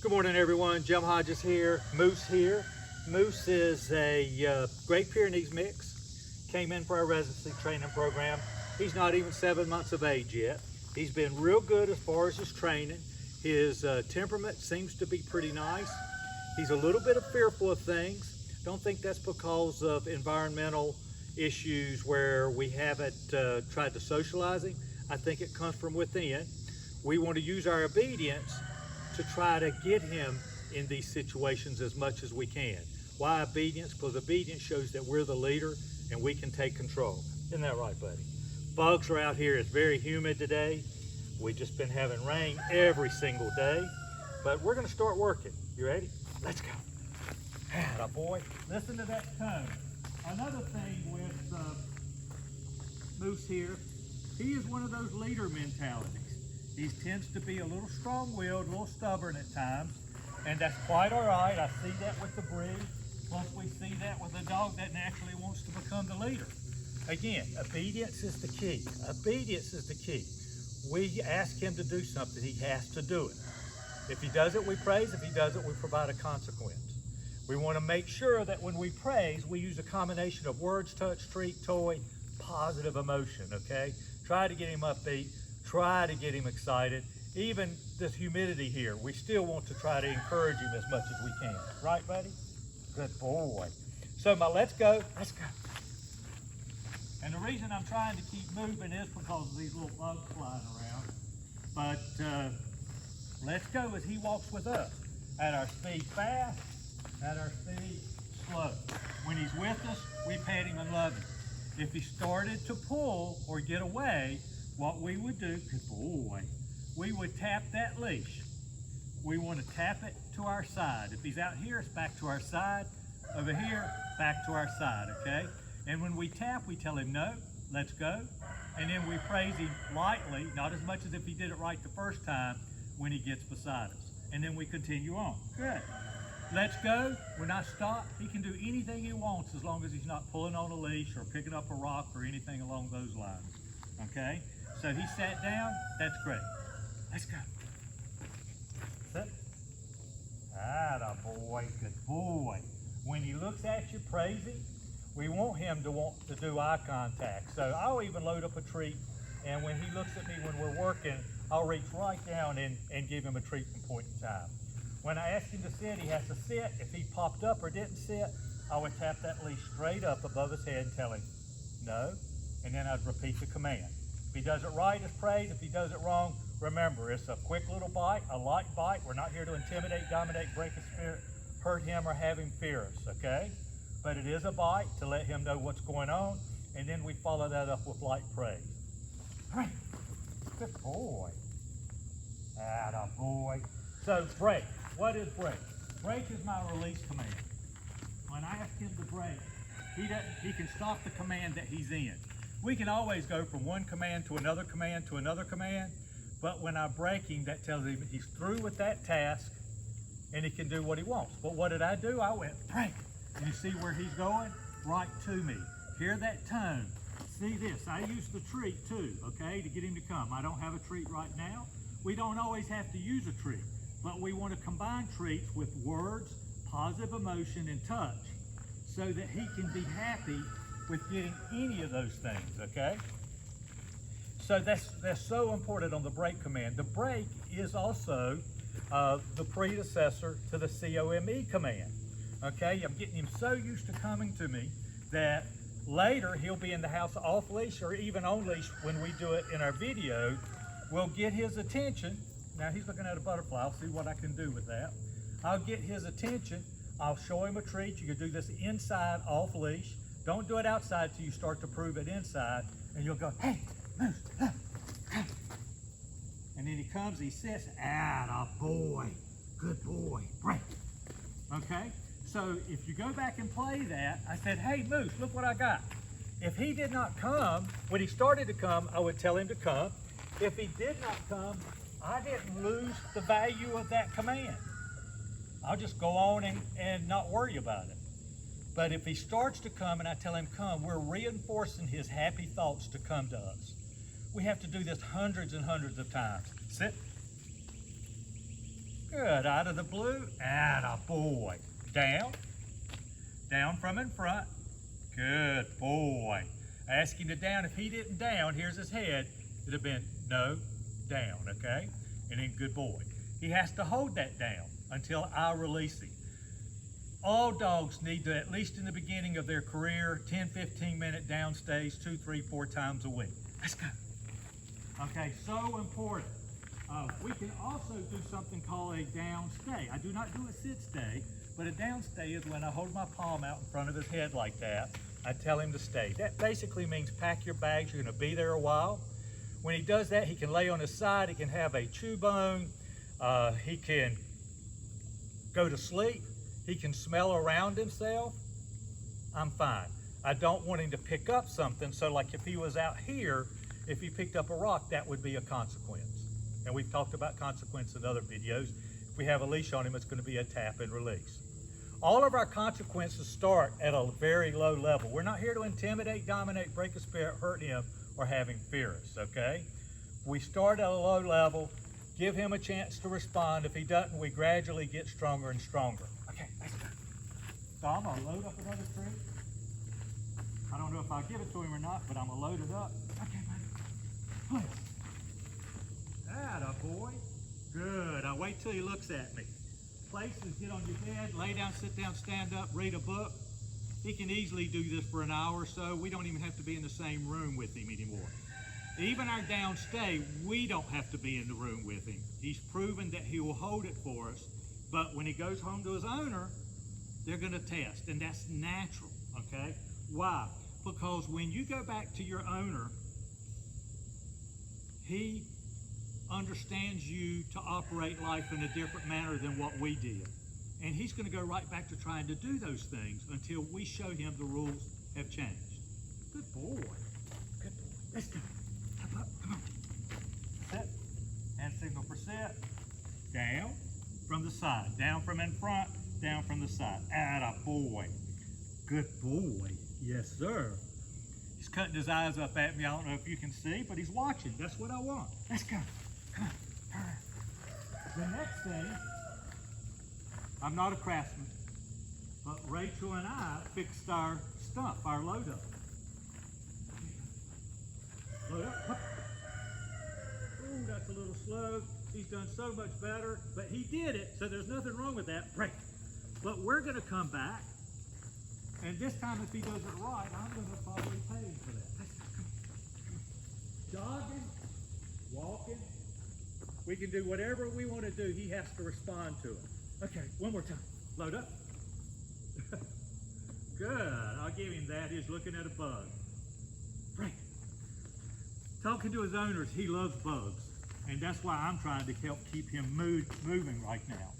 Good morning, everyone. Jim Hodges here. Moose here. Moose is a Great Pyrenees mix. Came in for our residency training program. He's not even 7 months of age yet. He's been real good as far as his training. His temperament seems to be pretty nice. He's a little bit fearful of things. Don't think that's because of environmental issues where we haven't tried to socialize him. I think it comes from within. We want to use our obedience to try to get him in these situations as much as we can. Why obedience? Because obedience shows that we're the leader and we can take control. Isn't that right, buddy? Bugs are out here. It's very humid today. We've just been having rain every single day, but we're going to start working. You ready? Let's go. Atta boy. Listen to that tone. Another thing with Moose here, he is one of those leader mentalities. He tends to be a little strong-willed, a little stubborn at times, and that's quite all right. I see that with the breed. Plus, we see that with a dog that naturally wants to become the leader. Again, obedience is the key. Obedience is the key. We ask him to do something, he has to do it. If he does it, we praise. If he does it, we provide a consequence. We want to make sure that when we praise, we use a combination of words, touch, treat, toy, positive emotion, okay? Try to get him upbeat. Try to get him excited. Even this humidity here, we still want to try to encourage him as much as we can. Right, buddy? Good boy. So my let's go. And the reason I'm trying to keep moving is because of these little bugs flying around. But let's go as he walks with us. At our speed fast, at our speed slow. When he's with us, we pat him and love him. If he started to pull or get away, what we would do, good boy, we would tap that leash. We want to tap it to our side. If he's out here, it's back to our side. Over here, back to our side, okay? And when we tap, we tell him no, let's go. And then we praise him lightly, not as much as if he did it right the first time when he gets beside us. And then we continue on. Good. Let's go. We're not stopped. He can do anything he wants as long as he's not pulling on a leash or picking up a rock or anything along those lines, okay? So he sat down, that's great. Let's go. Sit. Atta boy, good boy. When he looks at you, praise him. We want him to do eye contact. So I'll even load up a treat, and when he looks at me when we're working, I'll reach right down and give him a treat from point in time. When I ask him to sit, he has to sit. If he popped up or didn't sit, I would tap that leash straight up above his head and tell him no, and then I'd repeat the command. If he does it right, it's praise. If he does it wrong, remember, it's a quick little bite, a light bite. We're not here to intimidate, dominate, break his spirit, hurt him, or have him fear us, okay? But it is a bite to let him know what's going on, and then we follow that up with light praise. All right, good boy. Atta boy. So break, what is break? Break is my release command. When I ask him to break, he can stop the command that he's in. We can always go from one command to another command to another command, but when I break him, that tells him he's through with that task and he can do what he wants. But what did I do? I went break. And you see where he's going? Right to me. Hear that tone. See this, I use the treat too, okay, to get him to come. I don't have a treat right now. We don't always have to use a treat, but we want to combine treats with words, positive emotion, and touch so that he can be happy with getting any of those things, okay? So that's so important on the break command. The break is also the predecessor to the COME command, okay? I'm getting him so used to coming to me that later he'll be in the house off leash or even on leash when we do it in our video. We'll get his attention. Now he's looking at a butterfly. I'll see what I can do with that. I'll get his attention. I'll show him a treat. You can do this inside off leash. Don't do it outside till you start to prove it inside, and you'll go, hey, Moose, look, hey. And then he comes, he sits, atta boy, good boy, break. Okay, so if you go back and play that, I said, hey, Moose, look what I got. If he did not come, when he started to come, I would tell him to come. If he did not come, I didn't lose the value of that command. I'll just go on and not worry about it. But if he starts to come and I tell him come, we're reinforcing his happy thoughts to come to us. We have to do this hundreds and hundreds of times. Sit. Good, out of the blue, atta boy. Down, down from in front. Good boy. Ask him to down. If he didn't down, here's his head. It'd have been no, down, okay? And then good boy. He has to hold that down until I release him. All dogs need to, at least in the beginning of their career, 10, 15-minute down stays 2, 3, 4 times a week. Let's go. Okay, so important. We can also do something called a down stay. I do not do a sit stay, but a down stay is when I hold my palm out in front of his head like that. I tell him to stay. That basically means pack your bags, you're gonna be there a while. When he does that, he can lay on his side, he can have a chew bone, he can go to sleep, he can smell around himself. I'm fine. I don't want him to pick up something, so like if he was out here, if he picked up a rock, that would be a consequence. And we've talked about consequence in other videos. If we have a leash on him, it's going to be a tap and release. All of our consequences start at a very low level. We're not here to intimidate, dominate, break a spirit, hurt him, or have him fear us, okay? We start at a low level, give him a chance to respond. If he doesn't, we gradually get stronger and stronger. Okay, let's go. So I'm going to load up another tree. I don't know if I'll give it to him or not, but I'm going to load it up. Okay, buddy. Please. Atta boy. Good. I'll wait till he looks at me. Places, get on your bed, lay down, sit down, stand up, read a book. He can easily do this for an hour or so. We don't even have to be in the same room with him anymore. Even our down stay, we don't have to be in the room with him. He's proven that he will hold it for us. But when he goes home to his owner, they're going to test, and that's natural, okay? Why? Because when you go back to your owner, he understands you to operate life in a different manner than what we did. And he's going to go right back to trying to do those things until we show him the rules have changed. Good boy. Good boy. Let's go. Come on. Sit. Hand signal for sit. Down from the side. Down from in front. Down from the side. Atta boy. Good boy. Yes, sir. He's cutting his eyes up at me. I don't know if you can see, but he's watching. That's what I want. Let's go. Come on. All right. The next thing, I'm not a craftsman, but Rachel and I fixed our stuff, our load up. Load up. Ooh, that's a little slow. He's done so much better, but he did it, so there's nothing wrong with that. Break. But we're going to come back, and this time if he does it right, I'm going to probably pay him for that. Come on. Jogging, walking. We can do whatever we want to do. He has to respond to it. Okay, one more time. Load up. Good. I'll give him that. He's looking at a bug. Break. Talking to his owners, he loves bugs. And that's why I'm trying to help keep him moving right now.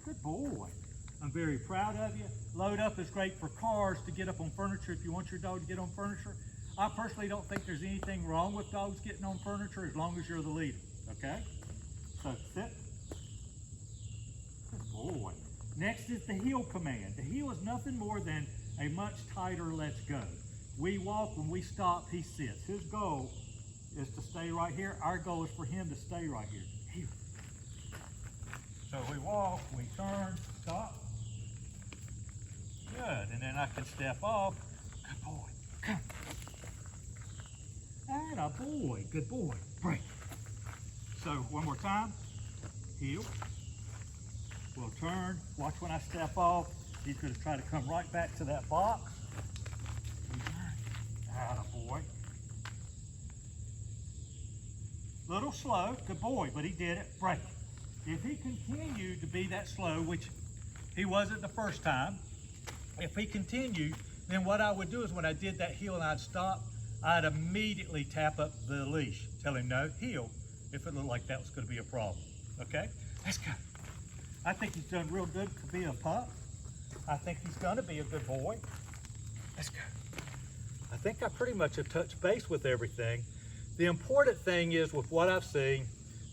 Good boy. I'm very proud of you. Load up is great for cars to get up on furniture if you want your dog to get on furniture. I personally don't think there's anything wrong with dogs getting on furniture as long as you're the leader. Okay? So sit. Good boy. Next is the heel command. The heel is nothing more than a much tighter let's go. We walk, when we stop, he sits. His goal is to stay right here. Our goal is for him to stay right here. Heel. So we walk, we turn, stop. Good. And then I can step off. Good boy. Come. Atta boy. Good boy. Break. So one more time. Heel. We'll turn. Watch when I step off. He's going to try to come right back to that box. Atta boy. Little slow. Good boy, but he did it. Break. If he continued to be that slow, which he wasn't the first time, if he continued, then what I would do is when I did that heel and I'd stop, I'd immediately tap up the leash, tell him no, heel, if it looked like that was going to be a problem. Okay? Let's go. I think he's done real good to be a pup. I think he's going to be a good boy. Let's go. I think I pretty much have touched base with everything. The important thing is, with what I've seen,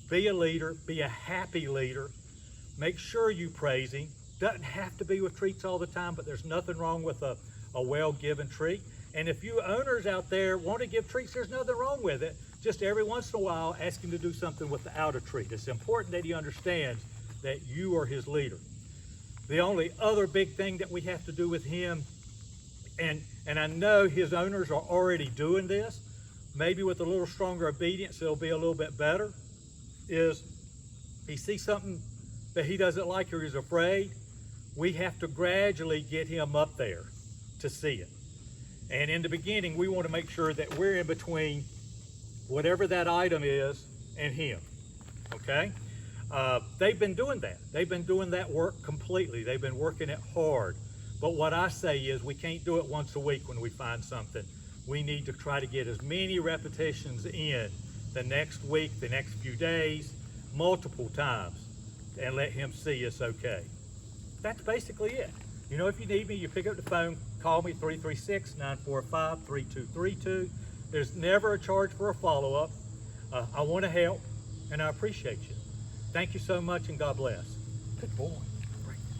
be a leader, be a happy leader. Make sure you praise him. Doesn't have to be with treats all the time, but there's nothing wrong with a well-given treat. And if you owners out there want to give treats, there's nothing wrong with it. Just every once in a while, ask him to do something without a treat. It's important that he understands that you are his leader. The only other big thing that we have to do with him, and I know his owners are already doing this, maybe with a little stronger obedience it'll be a little bit better, is he sees something that he doesn't like or he's afraid, we have to gradually get him up there to see it. And in the beginning, we want to make sure that we're in between whatever that item is and him, okay? They've been doing that. They've been doing that work completely. They've been working it hard. But what I say is we can't do it once a week when we find something. We need to try to get as many repetitions in the next week, the next few days, multiple times, and let him see it's okay. That's basically it. You know, if you need me, you pick up the phone, call me 336-945-3232. There's never a charge for a follow-up. I want to help, and I appreciate you. Thank you so much, and God bless. Good boy.